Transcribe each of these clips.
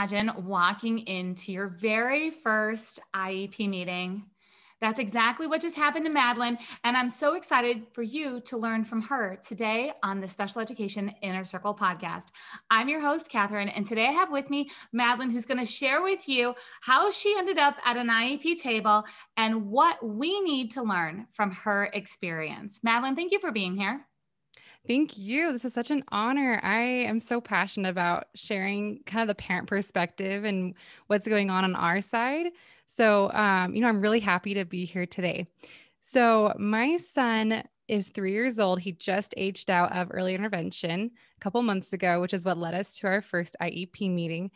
imagine walking into your very first IEP meeting? That's exactly what just happened to Madeline. And I'm so excited for you to learn from her today on the Special Education Inner Circle podcast. I'm your host, Catherine, and today I have with me Madeline, who's going to share with you how she ended up at an IEP table and what we need to learn from her experience. Madeline, thank you for being here. Thank you. This is such an honor. I am so passionate about sharing kind of the parent perspective and what's going on our side. So, I'm really happy to be here today. So my son is 3 years old. He just aged out of early intervention a couple months ago, which is what led us to our first IEP meeting.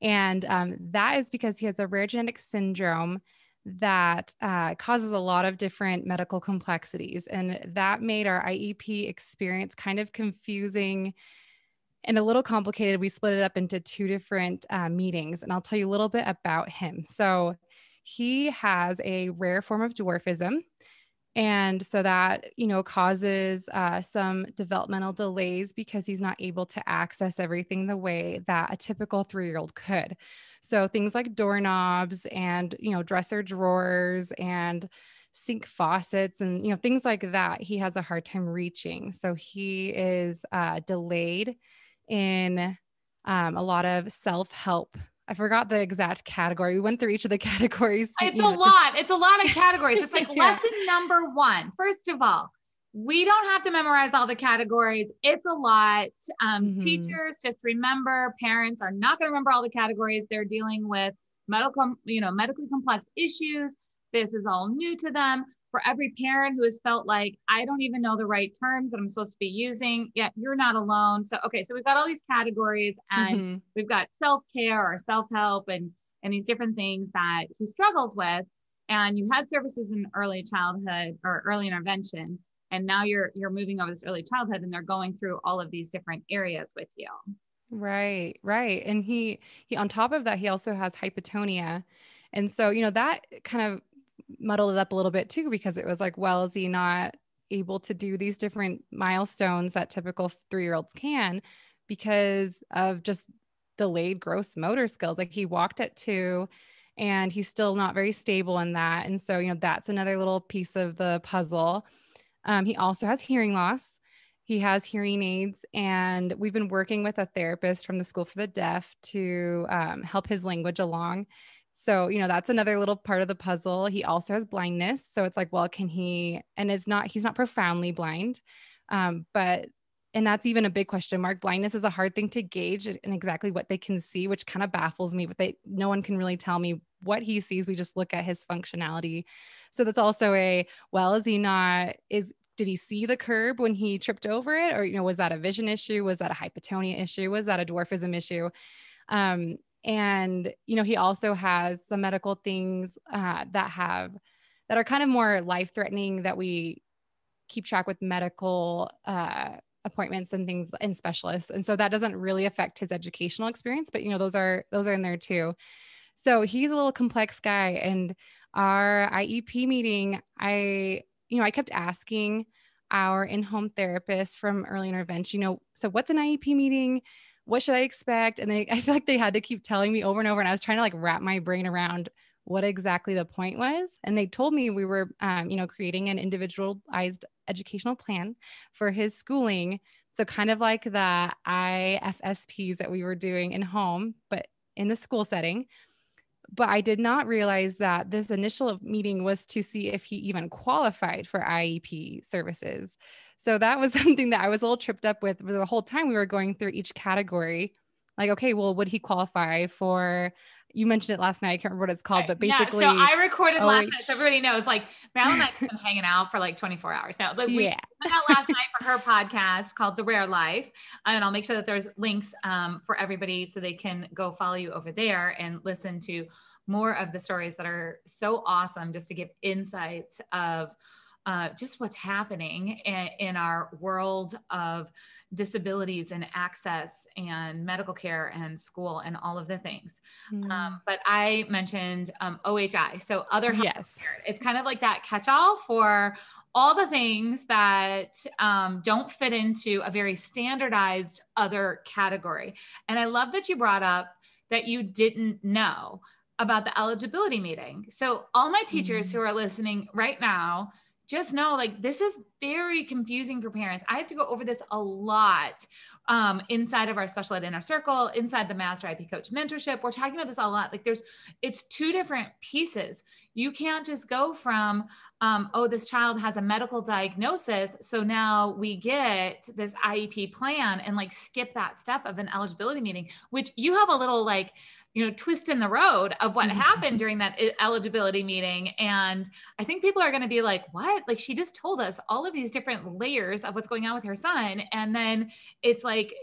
And that is because he has a rare genetic syndrome that causes a lot of different medical complexities. And that made our IEP experience kind of confusing and a little complicated. We split it up into two different meetings, and I'll tell you a little bit about him. So he has a rare form of dwarfism. And so that, causes some developmental delays because he's not able to access everything the way that a typical 3-year-old could. So things like doorknobs and, dresser drawers and sink faucets and, things like that, he has a hard time reaching. So he is delayed in a lot of self-help. I forgot the exact category. We went through each of the categories. It's a lot. It's a lot of categories. It's like Yeah. lesson number 1. First of all, we don't have to memorize all the categories. It's a lot. Teachers, just remember, parents are not going to remember all the categories. They're dealing with medically complex issues. This is all new to them. For every parent who has felt like, I don't even know the right terms that I'm supposed to be using, yet you're not alone. So we've got all these categories, and we've got self-care or self-help and these different things that he struggles with. And you had services in early childhood or early intervention, and now you're moving over this early childhood, and they're going through all of these different areas with you. Right. And he on top of that, he also has hypotonia. And so, that kind of muddled it up a little bit too, because it was like, well, is he not able to do these different milestones that typical 3-year-olds can because of just delayed gross motor skills? Like he walked at 2 and he's still not very stable in that. And so, that's another little piece of the puzzle. He also has hearing loss. He has hearing aids, and we've been working with a therapist from the School for the Deaf to help his language along. So, that's another little part of the puzzle. He also has blindness. So it's like, well, he's not profoundly blind. And that's even a big question mark. Blindness is a hard thing to gauge and exactly what they can see, which kind of baffles me, but no one can really tell me what he sees. We just look at his functionality. So that's also did he see the curb when he tripped over it? Or, was that a vision issue? Was that a hypotonia issue? Was that a dwarfism issue? And, he also has some medical things that are kind of more life-threatening that we keep track with medical appointments and things and specialists. And so that doesn't really affect his educational experience, but, those are in there too. So he's a little complex guy. And our IEP meeting, I kept asking our in-home therapist from early intervention, so what's an IEP meeting? What should I expect? And I feel like they had to keep telling me over and over. And I was trying to wrap my brain around what exactly the point was. And they told me we were, creating an individualized educational plan for his schooling. So kind of like the IFSPs that we were doing in home, but in the school setting. But I did not realize that this initial meeting was to see if he even qualified for IEP services. So that was something that I was a little tripped up with the whole time we were going through each category. Like, okay, well, would he qualify for, you mentioned it last night, I can't remember what it's called, but basically. Yeah, so I recorded last night, so everybody knows, Madeline and I have been hanging out for 24 hours now. We went out last night for her podcast called The Rare Life, and I'll make sure that there's links for everybody so they can go follow you over there and listen to more of the stories that are so awesome, just to give insights of just what's happening in our world of disabilities and access and medical care and school and all of the things. But I mentioned OHI, so other health care. It's kind of like that catch-all for all the things that don't fit into a very standardized other category. And I love that you brought up that you didn't know about the eligibility meeting. So all my teachers who are listening right now, just know like this is very confusing for parents. I have to go over this a lot inside of our special ed inner circle, inside the Master IP Coach mentorship. We're talking about this a lot. Like it's two different pieces. You can't just go from, oh, this child has a medical diagnosis, so now we get this IEP plan, and like skip that step of an eligibility meeting, which you have a little like, twist in the road of what happened during that eligibility meeting. And I think people are going to be like, what? Like, she just told us all of these different layers of what's going on with her son. And then it's like,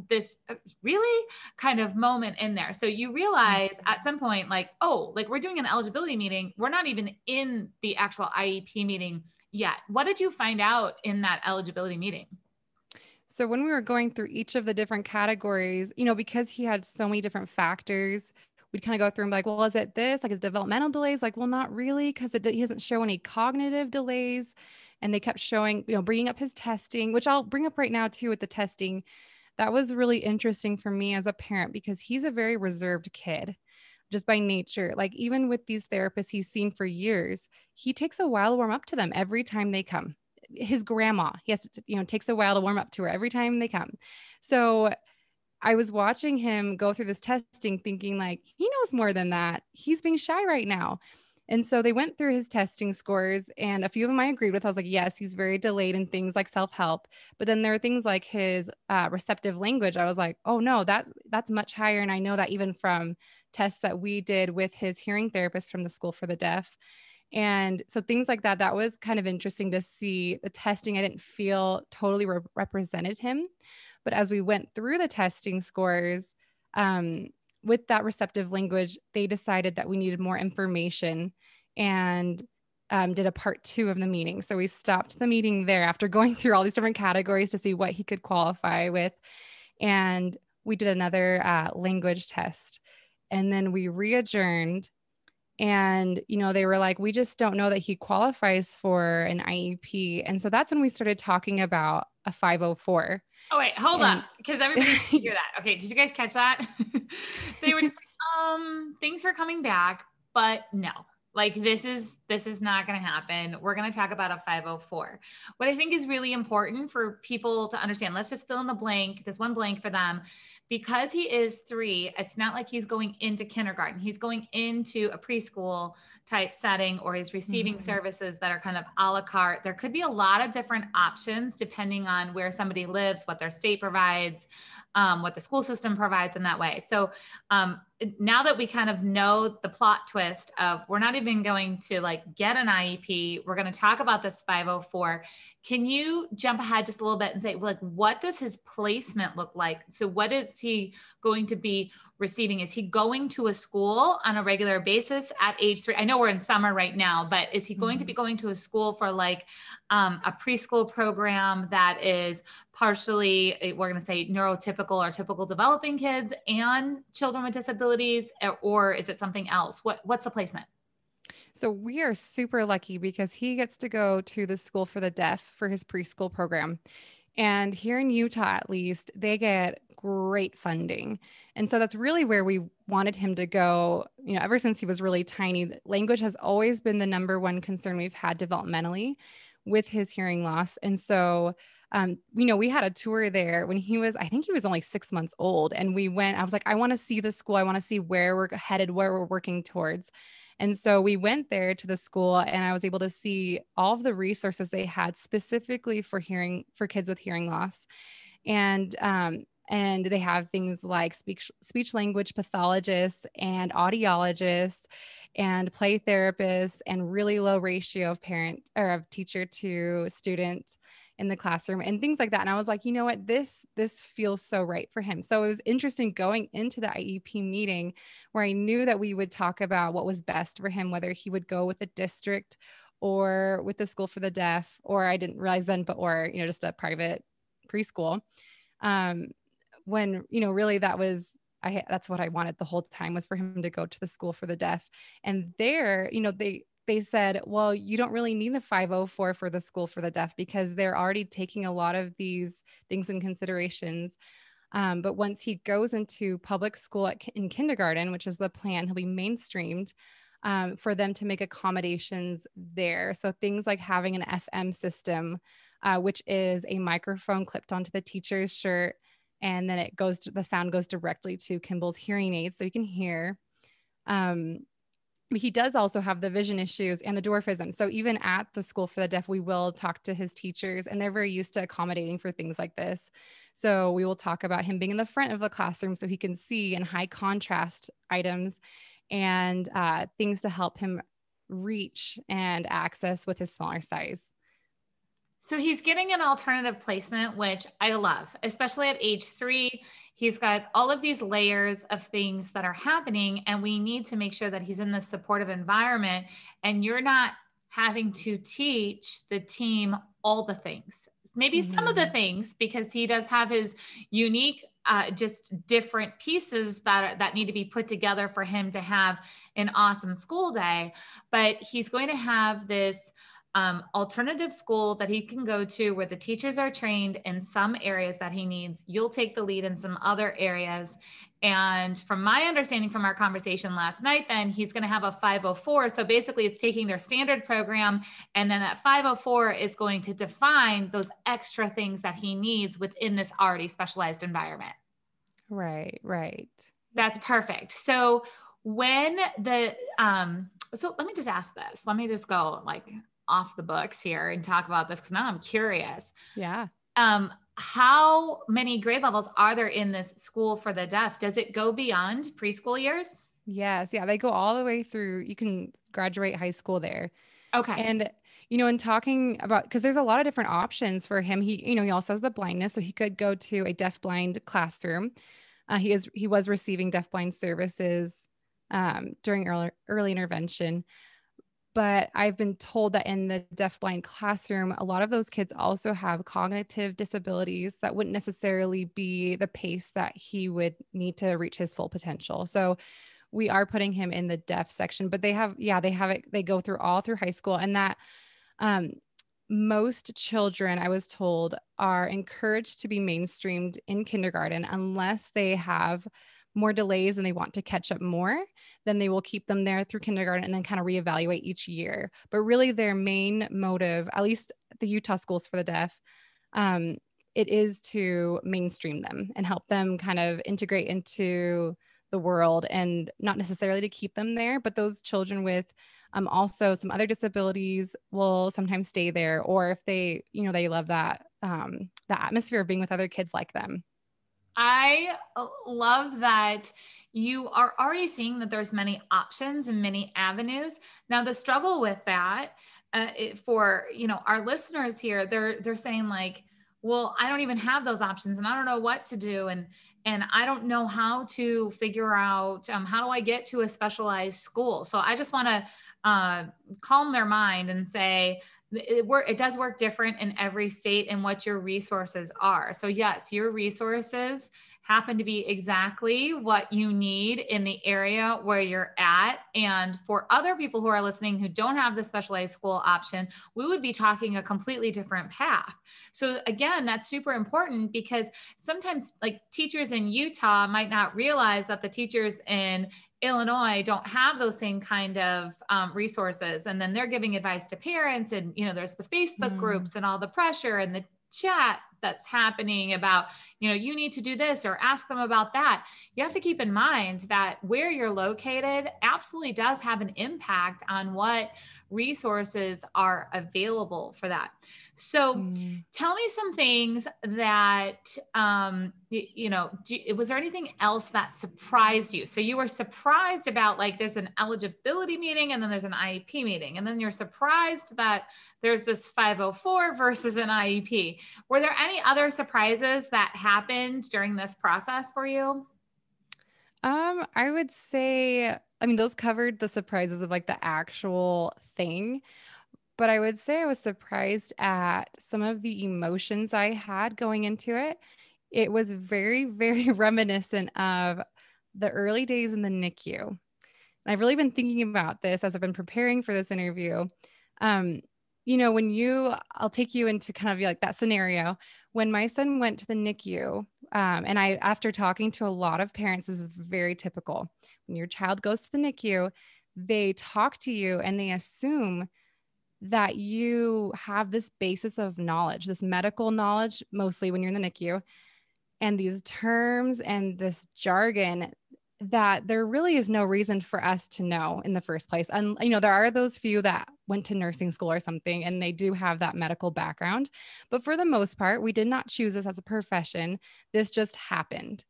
this really kind of moment in there. So you realize at some point, like, oh, like we're doing an eligibility meeting. We're not even in the actual IEP meeting yet. What did you find out in that eligibility meeting? So when we were going through each of the different categories, because he had so many different factors, we'd kind of go through and be like, well, is it this? Like his developmental delays? Like, well, not really, because he doesn't show any cognitive delays. And they kept showing, bringing up his testing, which I'll bring up right now too with the testing. That was really interesting for me as a parent because he's a very reserved kid just by nature. Like even with these therapists he's seen for years, he takes a while to warm up to them every time they come. His grandma, he has to, takes a while to warm up to her every time they come. So I was watching him go through this testing thinking like, he knows more than that. He's being shy right now. And so they went through his testing scores and a few of them I agreed with. I was like, yes, he's very delayed in things like self-help. But then there are things like his receptive language. I was like, oh no, that's much higher. And I know that even from tests that we did with his hearing therapist from the School for the Deaf. And so things like that, that was kind of interesting to see the testing. I didn't feel totally represented him. But as we went through the testing scores, with that receptive language, they decided that we needed more information and did a part 2 of the meeting. So we stopped the meeting there after going through all these different categories to see what he could qualify with. And we did another language test. And then we re-adjourned. And, they were like, we just don't know that he qualifies for an IEP. And so that's when we started talking about a 504. Oh, wait, hold up. Because everybody needs to hear that. Okay. Did you guys catch that? They were just like, thanks for coming back, but no, like this is not going to happen. We're going to talk about a 504. What I think is really important for people to understand, let's just fill in the blank, this one blank for them. Because he is 3, it's not like he's going into kindergarten. He's going into a preschool type setting, or he's receiving services that are kind of a la carte. There could be a lot of different options depending on where somebody lives, what their state provides, what the school system provides in that way. So now that we kind of know the plot twist of we're not even going to like get an IEP, we're going to talk about this 504. Can you jump ahead just a little bit and say, like, what does his placement look like? So what is he going to be receiving? Is he going to a school on a regular basis at age 3? I know we're in summer right now, but is he going to be going to a school for like a preschool program that is partially, we're going to say neurotypical or typical developing kids and children with disabilities, or is it something else? What's the placement? So we are super lucky because he gets to go to the School for the Deaf for his preschool program. And here in Utah, at least, they get great funding. And so that's really where we wanted him to go. Ever since he was really tiny, language has always been the number one concern we've had developmentally with his hearing loss. And so, we had a tour there when I think he was only 6 months old. And we went, I was like, I want to see the school. I want to see where we're headed, where we're working towards. And so we went there to the school and I was able to see all of the resources they had specifically for kids with hearing loss. And they have things like speech language pathologists and audiologists and play therapists and really low ratio of teacher to student in the classroom and things like that. And I was like, you know what, this feels so right for him. So it was interesting going into the IEP meeting where I knew that we would talk about what was best for him, whether he would go with a district or with the School for the Deaf, or I didn't realize then, just a private preschool. When, really that's what I wanted the whole time, was for him to go to the School for the Deaf. And there, they said, well, you don't really need a 504 for the School for the Deaf because they're already taking a lot of these things in considerations. But once he goes into public school in kindergarten, which is the plan, he'll be mainstreamed for them to make accommodations there. So things like having an FM system, which is a microphone clipped onto the teacher's shirt, and then the sound goes directly to Kimball's hearing aids so he can hear. He does also have the vision issues and the dwarfism. So even at the School for the Deaf, we will talk to his teachers, and they're very used to accommodating for things like this. So we will talk about him being in the front of the classroom so he can see in high contrast items and things to help him reach and access with his smaller size. So he's getting an alternative placement, which I love, especially at age 3. He's got all of these layers of things that are happening, and we need to make sure that he's in this supportive environment, and you're not having to teach the team all the things, maybe some of the things, because he does have his unique just different pieces that need to be put together for him to have an awesome school day. But he's going to have this alternative school that he can go to where the teachers are trained in some areas that he needs. You'll take the lead in some other areas. And from my understanding from our conversation last night, then he's going to have a 504. So basically it's taking their standard program, and then that 504 is going to define those extra things that he needs within this already specialized environment. Right. That's perfect. So when so let me just ask this. Let me just go like off the books here and talk about this, because now I'm curious. Yeah. How many grade levels are there in this School for the Deaf? Does it go beyond preschool years? Yes. Yeah. They go all the way through. You can graduate high school there. Okay. And, in talking about, because there's a lot of different options for him. He also has the blindness, so he could go to a deaf-blind classroom. He was receiving deaf-blind services during early intervention. But I've been told that in the deaf-blind classroom, a lot of those kids also have cognitive disabilities that wouldn't necessarily be the pace that he would need to reach his full potential. So we are putting him in the deaf section, but they have it. They go through all through high school, and that most children, I was told, are encouraged to be mainstreamed in kindergarten unless they have more delays and they want to catch up more. Then they will keep them there through kindergarten and then kind of reevaluate each year. But really their main motive, at least the Utah Schools for the Deaf, it is to mainstream them and help them kind of integrate into the world, and not necessarily to keep them there, but those children with also some other disabilities will sometimes stay there, or if they, they love that, the atmosphere of being with other kids like them. I love that you are already seeing that there's many options and many avenues. Now, the struggle with that for, our listeners here, they're saying like, well, I don't even have those options and I don't know what to do. And I don't know how to figure out how do I get to a specialized school. So I just want to calm their mind and say, it does work different in every state and what your resources are. So yes, your resources happen to be exactly what you need in the area where you're at. And for other people who are listening who don't have the specialized school option, we would be talking a completely different path. So again, that's super important, because sometimes like teachers in Utah might not realize that the teachers in Illinois don't have those same kind of resources. And then they're giving advice to parents, and, there's the Facebook groups and all the pressure and the chat that's happening about, you need to do this or ask them about that. You have to keep in mind that where you're located absolutely does have an impact on what resources are available for that. So tell me some things that, was there anything else that surprised you? So you were surprised about like, there's an eligibility meeting and then there's an IEP meeting. And then you're surprised that there's this 504 versus an IEP. Were there any other surprises that happened during this process for you? I would say, those covered the surprises of like the actual thing, but I would say I was surprised at some of the emotions I had going into it. It was very, very reminiscent of the early days in the NICU. And I've really been thinking about this as I've been preparing for this interview. I'll take you into kind of like that scenario. When my son went to the NICU, And after talking to a lot of parents, this is very typical. When your child goes to the NICU, they talk to you and they assume that you have this basis of knowledge, this medical knowledge, mostly when you're in the NICU, and these terms and this jargon that there really is no reason for us to know in the first place. And, there are those few that went to nursing school or something, and they do have that medical background. But for the most part, we did not choose this as a profession. This just happened.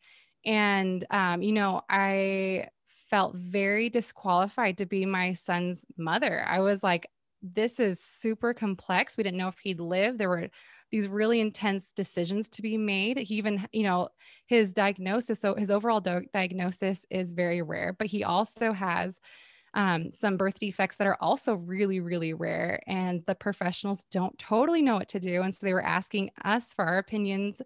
And, I felt very disqualified to be my son's mother. I was like, this is super complex. We didn't know if he'd live. There were these really intense decisions to be made. He even, his diagnosis, so his overall diagnosis is very rare, but he also has some birth defects that are also really, really rare. And the professionals don't totally know what to do. And so they were asking us for our opinions.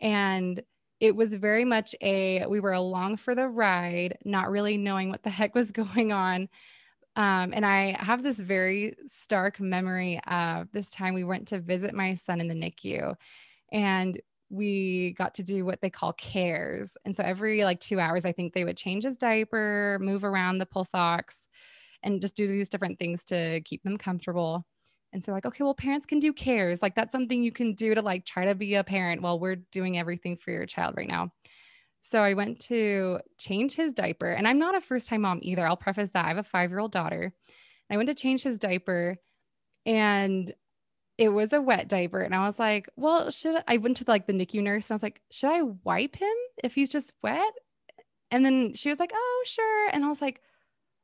And it was very much we were along for the ride, not really knowing what the heck was going on. And I have this very stark memory of this time we went to visit my son in the NICU, and we got to do what they call cares. And so every 2 hours, I think they would change his diaper, move around the pulse ox, and just do these different things to keep them comfortable. And so okay, well, parents can do cares. That's something you can do to try to be a parent while we're doing everything for your child right now. So I went to change his diaper, and I'm not a first-time mom either. I'll preface that. I have a 5-year-old daughter. I went to change his diaper, and it was a wet diaper. And I was like, well, I went to the NICU nurse, and I was like, should I wipe him if he's just wet? And then she was like, oh, sure. And I was like,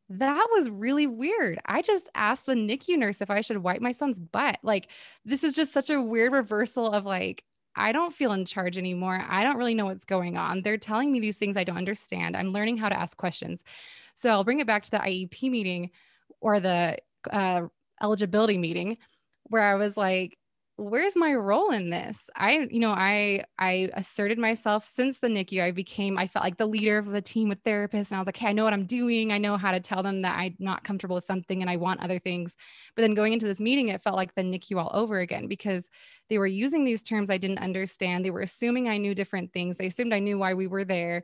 that was really weird. I just asked the NICU nurse if I should wipe my son's butt. This is just such a weird reversal of I don't feel in charge anymore. I don't really know what's going on. They're telling me these things I don't understand. I'm learning how to ask questions. So I'll bring it back to the IEP meeting or the eligibility meeting, where I was like, where's my role in this? I asserted myself since the NICU. I felt like the leader of the team with therapists. And I was like, hey, I know what I'm doing. I know how to tell them that I'm not comfortable with something and I want other things. But then going into this meeting, it felt like the NICU all over again, because they were using these terms I didn't understand. They were assuming I knew different things. They assumed I knew why we were there.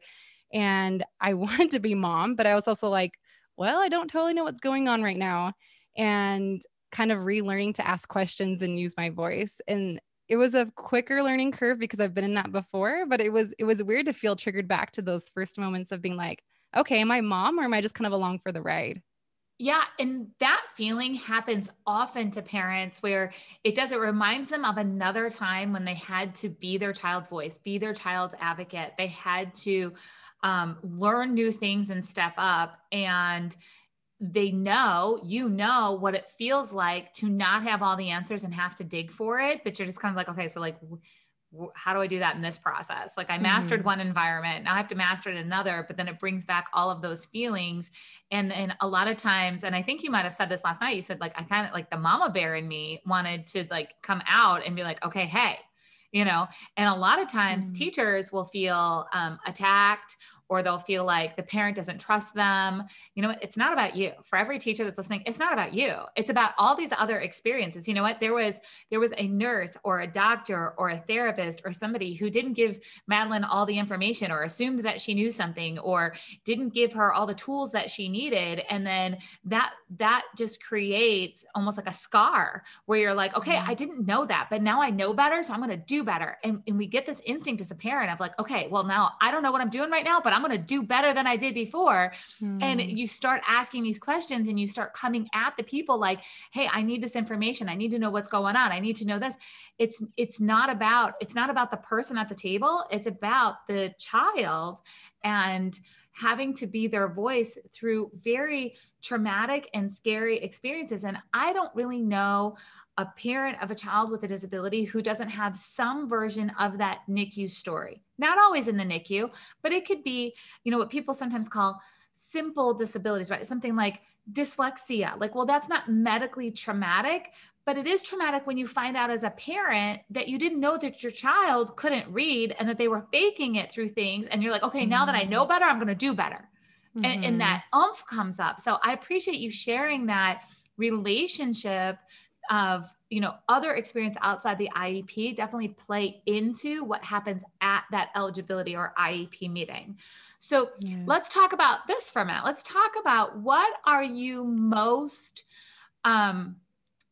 And I wanted to be mom, but I was also like, well, I don't totally know what's going on right now. And kind of relearning to ask questions and use my voice. And it was a quicker learning curve because I've been in that before, but it was weird to feel triggered back to those first moments of being like, okay, am I mom or am I just kind of along for the ride? Yeah. And that feeling happens often to parents where it reminds them of another time when they had to be their child's voice, be their child's advocate. They had to learn new things and step up, and they know what it feels like to not have all the answers and have to dig for it. But you're just kind of like, okay, so how do I do that in this process? I mastered one environment, now I have to master it in another, but then it brings back all of those feelings. And a lot of times, and I think you might've said this last night, you said I kind of the mama bear in me wanted to come out and be like, okay, hey, and a lot of times teachers will feel attacked, or they'll feel like the parent doesn't trust them. You know what? It's not about you. For every teacher that's listening, it's not about you. It's about all these other experiences. You know what? There was a nurse or a doctor or a therapist or somebody who didn't give Madeline all the information, or assumed that she knew something, or didn't give her all the tools that she needed. And then that just creates almost like a scar where you're like, okay, I didn't know that, but now I know better. So I'm going to do better. And we get this instinct as a parent of like, okay, well, now I don't know what I'm doing right now, but I'm going to do better than I did before. And you start asking these questions and you start coming at the people like, hey, I need this information. I need to know what's going on. I need to know this. It's not about the person at the table. It's about the child and having to be their voice through very traumatic and scary experiences. And I don't really know a parent of a child with a disability who doesn't have some version of that NICU story. Not always in the NICU, but it could be, what people sometimes call simple disabilities, right? Something like dyslexia. Well, that's not medically traumatic, but it is traumatic when you find out as a parent that you didn't know that your child couldn't read and that they were faking it through things. And you're like, okay, now that I know better, I'm going to do better. And that oomph comes up. So I appreciate you sharing that relationship of, other experience outside the IEP definitely play into what happens at that eligibility or IEP meeting. So Yes. let's talk about this for a minute. Let's talk about what are you most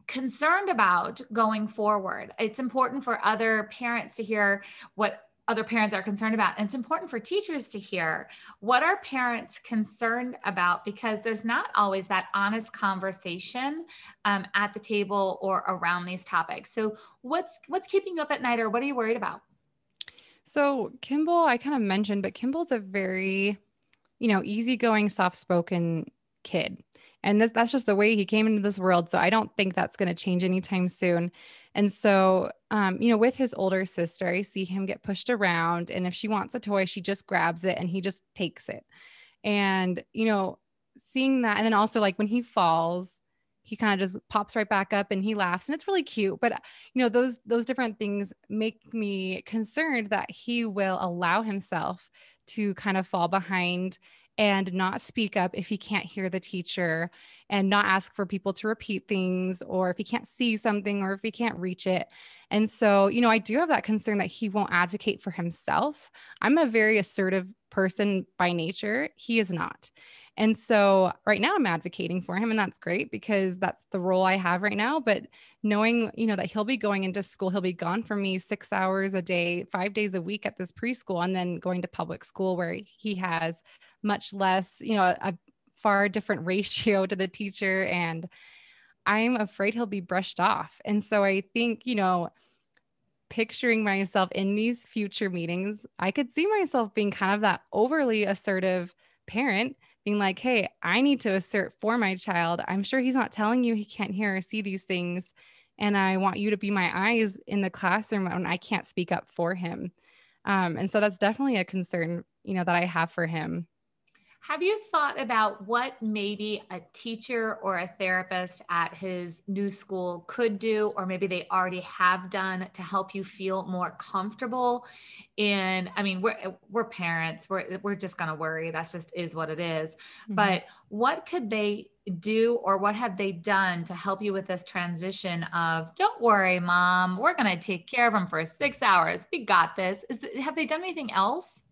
concerned about going forward. It's important for other parents to hear what other parents are concerned about. And it's important for teachers to hear what are parents concerned about, because there's not always that honest conversation at the table or around these topics. So what's keeping you up at night, or what are you worried about? So Kimball, I kind of mentioned, but Kimball's a very, easygoing, soft-spoken kid. And that's just the way he came into this world. So I don't think that's going to change anytime soon. And so, with his older sister, I see him get pushed around. And if she wants a toy, she just grabs it and he just takes it. And, seeing that, and then also like when he falls, he kind of just pops right back up and he laughs, and it's really cute. But, those different things make me concerned that he will allow himself to kind of fall behind and not speak up if he can't hear the teacher, and not ask for people to repeat things, or if he can't see something, or if he can't reach it. And so, I do have that concern that he won't advocate for himself. I'm a very assertive person by nature. He is not. And so right now I'm advocating for him, and that's great because that's the role I have right now. But knowing, that he'll be going into school, he'll be gone from me 6 hours a day, 5 days a week at this preschool, and then going to public school where he has much less, a far different ratio to the teacher. And I'm afraid he'll be brushed off. And so I think, picturing myself in these future meetings, I could see myself being kind of that overly assertive parent, being like, hey, I need to assert for my child. I'm sure he's not telling you he can't hear or see these things. And I want you to be my eyes in the classroom when I can't speak up for him. And so that's definitely a concern, that I have for him. Have you thought about what maybe a teacher or a therapist at his new school could do, or maybe they already have done, to help you feel more comfortable in, I mean, we're parents, we're just going to worry. That's just is what it is. Mm-hmm. But what could they do, or what have they done to help you with this transition of, don't worry, mom, we're going to take care of him for 6 hours. We got this. Have they done anything else?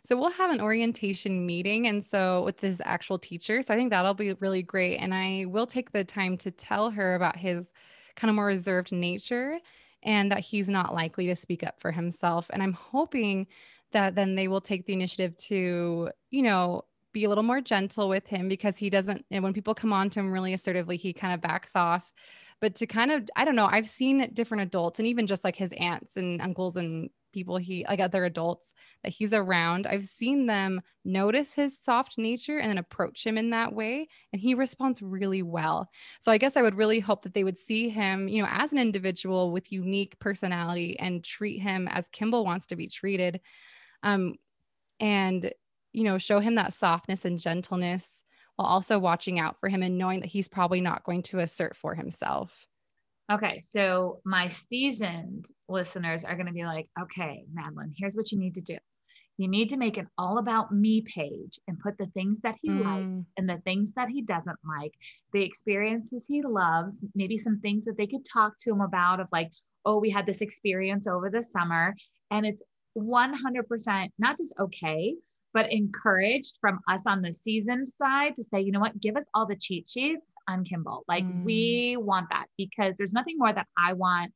So we'll have an orientation meeting. And so with this actual teacher, so I think that'll be really great. And I will take the time to tell her about his kind of more reserved nature, and that he's not likely to speak up for himself. And I'm hoping that then they will take the initiative to, be a little more gentle with him, because he doesn't, and when people come on to him really assertively, he kind of backs off. But to kind of, I don't know, I've seen different adults, and even just like his aunts and uncles and people like other adults that he's around, I've seen them notice his soft nature and then approach him in that way. And he responds really well. So I guess I would really hope that they would see him, as an individual with unique personality, and treat him as Kimball wants to be treated. And, show him that softness and gentleness, while also watching out for him and knowing that he's probably not going to assert for himself. Okay. So my seasoned listeners are going to be like, okay, Madeline, here's what you need to do. You need to make an all about me page and put the things that he likes and the things that he doesn't like, the experiences he loves, maybe some things that they could talk to him about, of like, oh, we had this experience over the summer. And it's 100% not just okay, but encouraged from us on the seasoned side to say, you know what, give us all the cheat sheets on Kimball. Like we want that, because there's nothing more that I want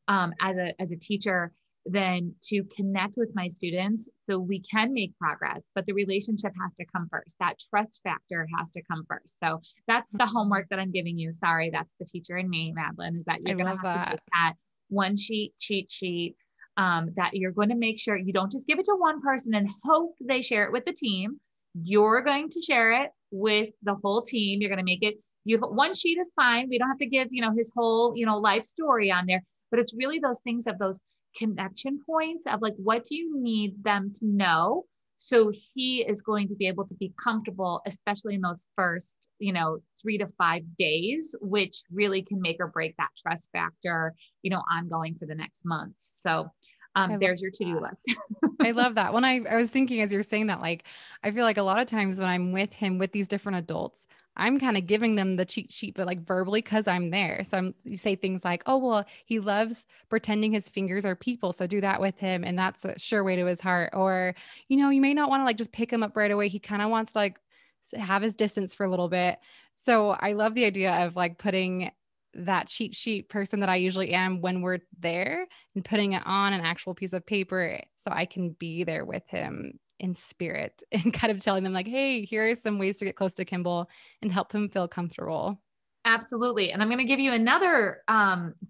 as a teacher than to connect with my students so we can make progress. But the relationship has to come first. That trust factor has to come first. So that's the homework that I'm giving you. Sorry, that's the teacher in me, Madeline, is that you're going to have to take that one cheat sheet. That you're going to make sure you don't just give it to one person and hope they share it with the team. You're going to share it with the whole team. You're going to make it, one sheet is fine. We don't have to give, his whole, life story on there, but it's really those things of those connection points of like, what do you need them to know? So he is going to be able to be comfortable, especially in those first, 3 to 5 days, which really can make or break that trust factor, ongoing for the next months. So there's your to-do list. I love that. When I was thinking, as you're saying that, like, I feel like a lot of times when I'm with him, with these different adults, I'm kind of giving them the cheat sheet, but like verbally, cause I'm there. So you say things like, oh, well, he loves pretending his fingers are people. So do that with him. And that's a sure way to his heart. Or, you may not want to like just pick him up right away. He kind of wants to like have his distance for a little bit. So I love the idea of like putting that cheat sheet person that I usually am when we're there and putting it on an actual piece of paper so I can be there with him in spirit and kind of telling them like, hey, here are some ways to get close to Kimball and help him feel comfortable. Absolutely. And I'm going to give you another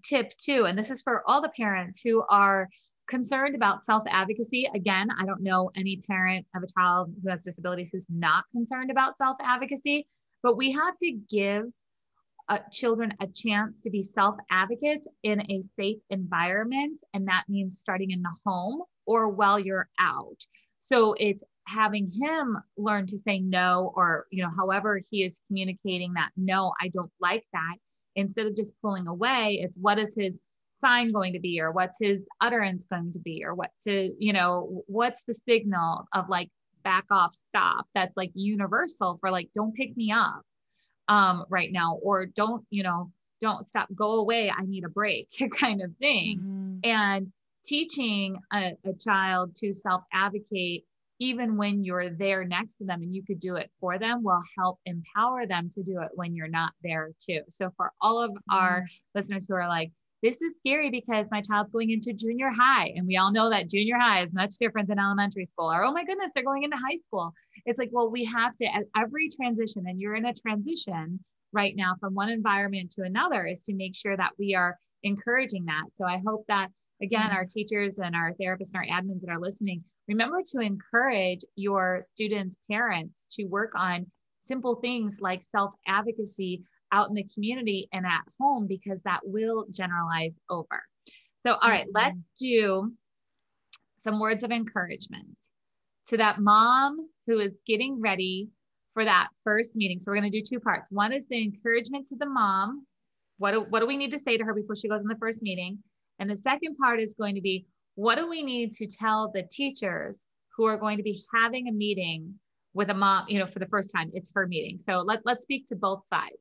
tip too. And this is for all the parents who are concerned about self-advocacy. Again, I don't know any parent of a child who has disabilities who's not concerned about self-advocacy, but we have to give children a chance to be self-advocates in a safe environment. And that means starting in the home or while you're out. So it's having him learn to say no, or, however he is communicating that, no, I don't like that. Instead of just pulling away, it's what is his sign going to be, or what's his utterance going to be, or what's his, what's the signal of like back off, stop. That's like universal for like, don't pick me up right now, or don't stop, go away, I need a break kind of thing. Mm-hmm. And teaching a child to self-advocate, even when you're there next to them and you could do it for them, will help empower them to do it when you're not there too. So for all of our listeners who are like, this is scary because my child's going into junior high, and we all know that junior high is much different than elementary school, or, oh my goodness, they're going into high school. It's like, well, we have to, at every transition, and you're in a transition right now from one environment to another, is to make sure that we are encouraging that. So I hope that, again, our teachers and our therapists and our admins that are listening, remember to encourage your students' parents to work on simple things like self-advocacy out in the community and at home, because that will generalize over. So, all right, let's do some words of encouragement to that mom who is getting ready for that first meeting. So we're going to do two parts. One is the encouragement to the mom. What do we need to say to her before she goes in the first meeting? And the second part is going to be, what do we need to tell the teachers who are going to be having a meeting with a mom, for the first time? It's her meeting. So let's speak to both sides.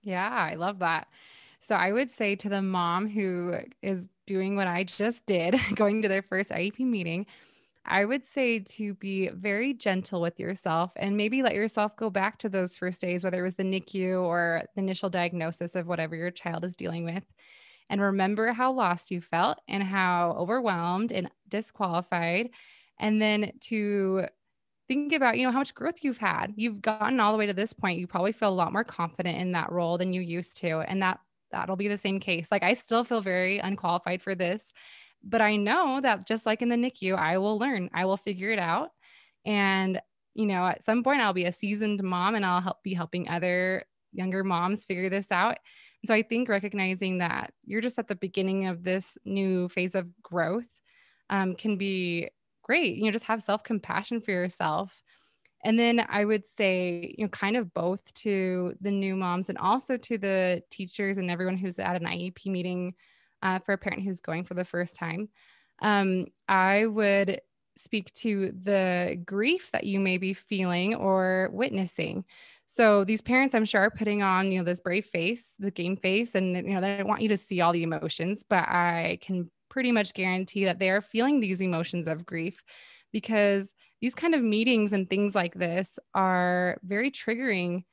Yeah, I love that. So I would say to the mom who is doing what I just did, going to their first IEP meeting, I would say to be very gentle with yourself and maybe let yourself go back to those first days, whether it was the NICU or the initial diagnosis of whatever your child is dealing with. And remember how lost you felt and how overwhelmed and disqualified. And then to think about, how much growth you've had. You've gotten all the way to this point. You probably feel a lot more confident in that role than you used to. And that'll be the same case. Like, I still feel very unqualified for this, but I know that just like in the NICU, I will learn, I will figure it out. And, at some point I'll be a seasoned mom and I'll be helping other younger moms figure this out. So I think recognizing that you're just at the beginning of this new phase of growth can be great. Just have self-compassion for yourself. And then I would say, kind of both to the new moms and also to the teachers and everyone who's at an IEP meeting for a parent who's going for the first time. I would speak to the grief that you may be feeling or witnessing. So these parents, I'm sure, are putting on, this brave face, the game face, and, they don't want you to see all the emotions, but I can pretty much guarantee that they are feeling these emotions of grief, because these kind of meetings and things like this are very triggering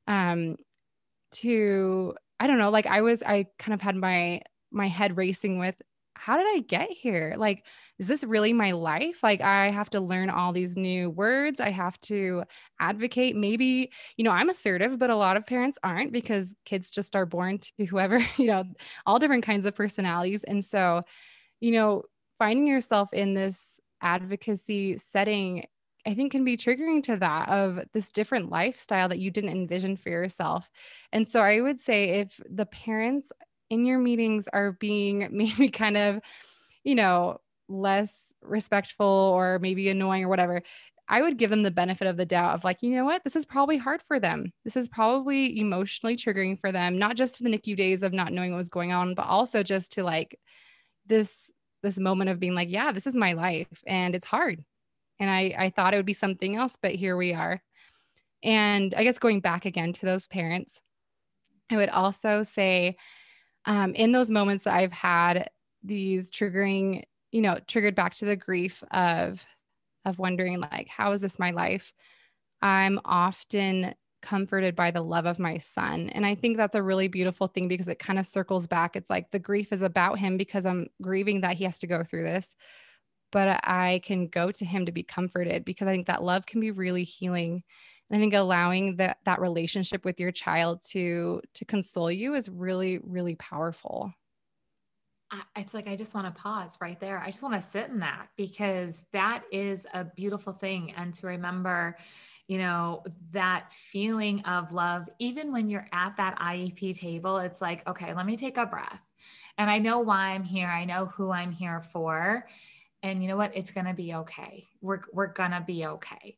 to, I don't know, like I kind of had my head racing with, how did I get here? Like, is this really my life? Like, I have to learn all these new words. I have to advocate. Maybe, I'm assertive, but a lot of parents aren't, because kids just are born to whoever, all different kinds of personalities. And so, finding yourself in this advocacy setting, I think, can be triggering to that, of this different lifestyle that you didn't envision for yourself. And so I would say, if the parents in your meetings are being maybe kind of, less respectful or maybe annoying or whatever, I would give them the benefit of the doubt of like, what, this is probably hard for them. This is probably emotionally triggering for them, not just to the NICU days of not knowing what was going on, but also just to like this moment of being like, yeah, this is my life and it's hard. And I thought it would be something else, but here we are. And I guess going back again to those parents, I would also say, in those moments that I've had these triggered back to the grief of wondering like, how is this my life? I'm often comforted by the love of my son. And I think that's a really beautiful thing because it kind of circles back. It's like the grief is about him because I'm grieving that he has to go through this, but I can go to him to be comforted because I think that love can be really healing. And I think allowing that relationship with your child to console you is really, really powerful. It's like, I just want to pause right there. I just want to sit in that because that is a beautiful thing. And to remember, that feeling of love, even when you're at that IEP table, it's like, okay, let me take a breath. And I know why I'm here. I know who I'm here for. And you know what? It's going to be okay. We're going to be okay.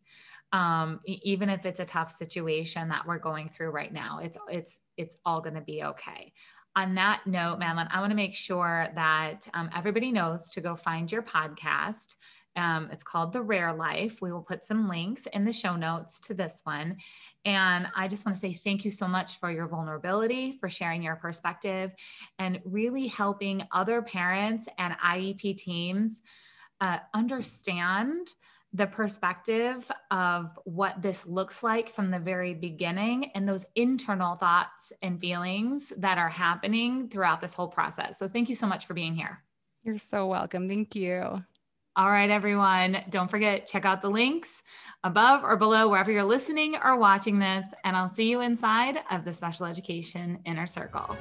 Even if it's a tough situation that we're going through right now, it's all going to be okay. On that note, Madeline, I want to make sure that everybody knows to go find your podcast. It's called The Rare Life. We will put some links in the show notes to this one. And I just want to say thank you so much for your vulnerability, for sharing your perspective, and really helping other parents and IEP teams understand the perspective of what this looks like from the very beginning and those internal thoughts and feelings that are happening throughout this whole process. So thank you so much for being here. You're so welcome. Thank you. All right, everyone. Don't forget, check out the links above or below wherever you're listening or watching this, and I'll see you inside of the Special Education Inner Circle.